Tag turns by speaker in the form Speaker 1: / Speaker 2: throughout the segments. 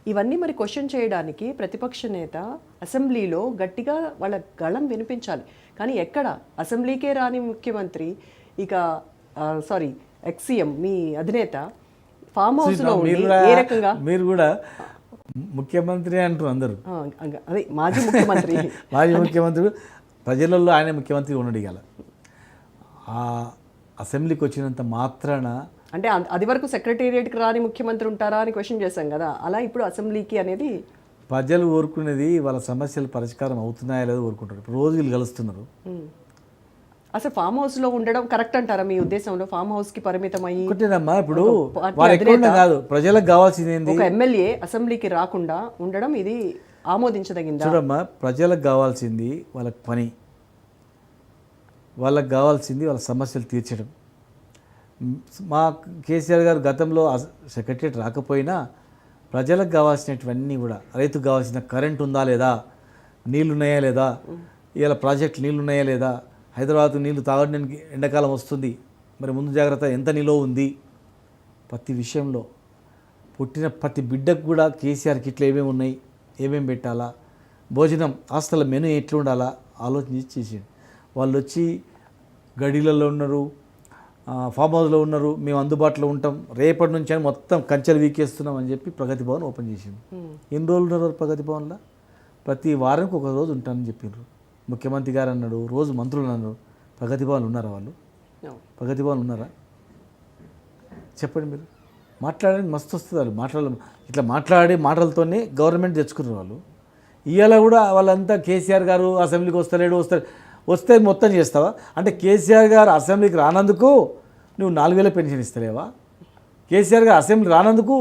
Speaker 1: ఇవన్నీ మరి క్వశ్చన్ చేయడానికి ప్రతిపక్ష నేత అసెంబ్లీలో గట్టిగా వాళ్ళ గళం వినిపించాలి. కానీ ఎక్కడ అసెంబ్లీకే రాని ముఖ్యమంత్రి, ఇక సారీ ఎక్సీఎం మీ అధినేత ఫామ్ హౌస్లో ఉండి ఏ రకంగా
Speaker 2: మీరు కూడా ముఖ్యమంత్రి అంటారు అందరూ.
Speaker 1: అదే మాజీ ముఖ్యమంత్రి
Speaker 2: మాజీ ముఖ్యమంత్రి ప్రజలలో ఆయన ముఖ్యమంత్రి ఉండడు. ఇవాళ ఆ అసెంబ్లీకి వచ్చినంత మాత్రాన
Speaker 1: అంటే అది వరకు సెక్రటేరియట్కి రాని ముఖ్యమంత్రి ఉంటారా అని క్వశ్చన్ చేశాం కదా, అలా ఇప్పుడు అసెంబ్లీకి అనేది
Speaker 2: ప్రజలు కోరుకునేది వాళ్ళ సమస్యలు పరిష్కారం అవుతున్నాయా లేదో కోరుకుంటారు. ఇప్పుడు రోజు వీళ్ళు కలుస్తున్నారు.
Speaker 1: అసలు ఫామ్ హౌస్లో ఉండడం కరెక్ట్ అంటారా మీ ఉద్దేశంలో? ఫామ్ హౌస్కి పరిమితం అయ్యి
Speaker 2: ఒకటేనమ్మా, ఇప్పుడు వారు ఎక్కడ కాదు, ప్రజలకు కావాల్సింది ఏంది?
Speaker 1: ఒక ఎమ్మెల్యే అసెంబ్లీకి రాకుండా ఉండడం ఇది ఆమోదించదగిందా?
Speaker 2: చూడమ్మా, ప్రజలకు కావాల్సింది వాళ్ళకి పని, వాళ్ళకి కావాల్సింది వాళ్ళ సమస్యలు తీర్చడం. మా కేసీఆర్ గారు గతంలో సెక్రటరియట్ రాకపోయినా ప్రజలకు కావాల్సినటువన్నీ కూడా, రైతుకు కావాల్సిన కరెంట్ ఉందా లేదా, నీళ్ళు ఉన్నాయా లేదా, ఇలా ప్రాజెక్ట్ నీళ్ళు ఉన్నాయా లేదా, హైదరాబాద్ నీళ్ళు తాగడానికి ఎండాకాలం వస్తుంది, మరి ముందు జాగ్రత్త ఎంత నిలువ ఉంది, ప్రతి విషయంలో పుట్టిన ప్రతి బిడ్డకు కూడా కేసీఆర్ కిట్లు ఏమేమి ఉన్నాయి, ఏమేమి పెట్టాలా, భోజనం హాస్టల్ మెనూ ఎట్లా ఉండాలా ఆలోచించి చేసేది. వాళ్ళు వచ్చి గడిలలో ఉన్నారు, ఫామ్ హౌస్లో ఉన్నారు, మేము అందుబాటులో ఉంటాం, రేపటి నుంచి అని మొత్తం కంచెలు వీకేస్తున్నాం అని చెప్పి ప్రగతి భవన్ ఓపెన్ చేసింది. ఎన్ని రోజులు ఉన్నారు ప్రగతి భవన్లో? ప్రతి వారానికి ఒక రోజు ఉంటానని చెప్పారు. ముఖ్యమంత్రి గారు అన్నాడు, రోజు మంత్రులు అన్నారు. ప్రగతి భవన్ ఉన్నారా వాళ్ళు? ప్రగతి భవన్ ఉన్నారా? చెప్పండి మీరు. మాట్లాడడానికి మస్తు వస్తుంది వాళ్ళు ఇట్లా మాట్లాడే మాటలతోనే గవర్నమెంట్ తెచ్చుకున్నారు వాళ్ళు. ఇవాళ కూడా వాళ్ళంతా కేసీఆర్ గారు అసెంబ్లీకి వస్తే మొత్తం చేస్తావా అంటే, కేసీఆర్ గారు అసెంబ్లీకి రానందుకు నువ్వు 4,000 పెన్షన్ ఇస్తలేవా? కేసీఆర్ గారు అసెంబ్లీ రానందుకు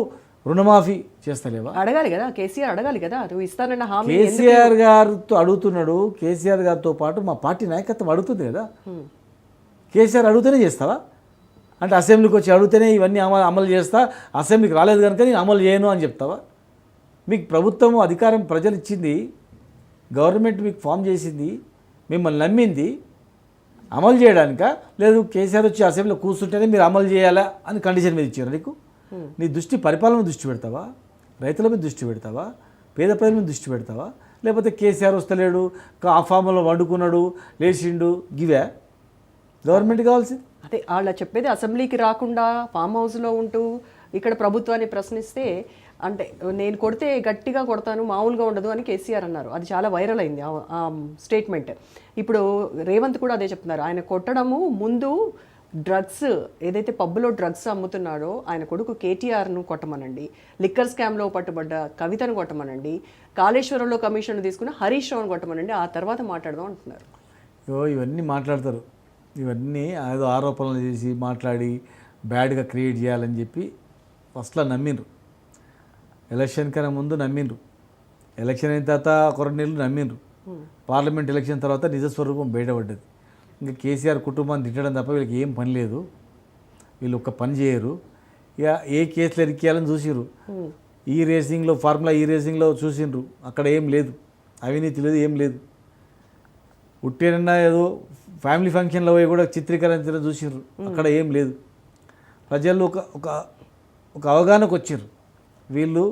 Speaker 2: రుణమాఫీ చేస్తలేవా?
Speaker 1: అడగాలి కదా, కేసీఆర్ అడగాలి కదా, నువ్వు ఇస్తానన్న హామీ.
Speaker 2: కేసీఆర్ గారితో అడుగుతున్నాడు, కేసీఆర్ గారితో పాటు మా పార్టీ నాయకత్వం అడుగుతుంది కదా. కేసీఆర్ అడుగుతూనే చేస్తావా అంటే, అసెంబ్లీకి వచ్చి అడిగితేనే ఇవన్నీ అమలు చేస్తా, అసెంబ్లీకి రాలేదు కనుక నేను అమలు చేయను అని చెప్తావా? మీకు ప్రభుత్వం అధికారం ప్రజలు ఇచ్చింది, గవర్నమెంట్ మీకు ఫామ్ చేసింది, మిమ్మల్ని నమ్మింది అమలు చేయడానిక, లేదు కేసీఆర్ వచ్చి అసెంబ్లీలో కూర్చుంటేనే మీరు అమలు చేయాలా అని కండిషన్ మీద ఇచ్చారు నీకు? నీ దృష్టి పరిపాలన మీద దృష్టి పెడతావా, రైతుల మీద దృష్టి పెడతావా, పేద ప్రజల మీద దృష్టి పెడతావా, లేకపోతే కేసీఆర్ వస్తలేడు, ఆ ఫామ్లో వండుకున్నాడు, లేచిండు, గివే గవర్నమెంట్ కావాల్సింది?
Speaker 1: అదే వాళ్ళ చెప్పేది, అసెంబ్లీకి రాకుండా ఫామ్ హౌస్లో ఉంటూ ఇక్కడ ప్రభుత్వాన్ని ప్రశ్నిస్తే, అంటే నేను కొడితే గట్టిగా కొడతాను, మామూలుగా ఉండదు అని కేసీఆర్ అన్నారు. అది చాలా వైరల్ అయింది ఆ స్టేట్మెంట్. ఇప్పుడు రేవంత్ కూడా అదే చెప్తున్నారు. ఆయన కొట్టడము ముందు డ్రగ్స్ ఏదైతే పబ్లో డ్రగ్స్ అమ్ముతున్నాడో ఆయన కొడుకు కేటీఆర్ను కొట్టమనండి, లిక్కర్ స్కామ్లో పట్టుబడ్డ కవితను కొట్టమనండి, కాళేశ్వరంలో కమిషన్ తీసుకున్న హరీష్ రావును కొట్టమనండి, ఆ తర్వాత మాట్లాడదాం అంటున్నారు.
Speaker 2: ఇవన్నీ మాట్లాడతారు, ఇవన్నీ ఏదో ఆరోపణలు చేసి మాట్లాడి బ్యాడ్గా క్రియేట్ చేయాలని చెప్పి ఫస్ట్లో నమ్మిండ్రు. ఎలక్షన్ కన్నా ముందు నమ్మిండ్రు, ఎలక్షన్ అయిన తర్వాత ఒక 2 నెలలు నమ్మిండ్రు, పార్లమెంట్ ఎలక్షన్ తర్వాత నిజస్వరూపం బయటపడ్డది. ఇంకా కేసీఆర్ కుటుంబాన్ని తిట్టడం తప్ప వీళ్ళకి ఏం పని లేదు, వీళ్ళు ఒక్క పని చేయరు. ఇక ఏ కేసులు ఎరికేయాలని చూసిర్రు, ఈ రేసింగ్లో ఫార్ములా ఈ రేసింగ్లో చూసిండ్రు, అక్కడ ఏం లేదు, అవినీతి లేదు, ఏం లేదు. ఉట్టేనన్నా ఏదో ఫ్యామిలీ ఫంక్షన్లో పోయి కూడా చిత్రీకరించడం చూసిర్రు, అక్కడ ఏం లేదు. ప్రజలు ఒక అవగాహనకు వచ్చారు, వీళ్ళు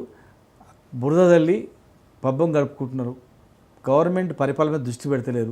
Speaker 2: బురద తల్లి పబ్బం గడుపుకుంటున్నారు, గవర్నమెంట్ పరిపాలన మీద దృష్టి పెడతలేరు.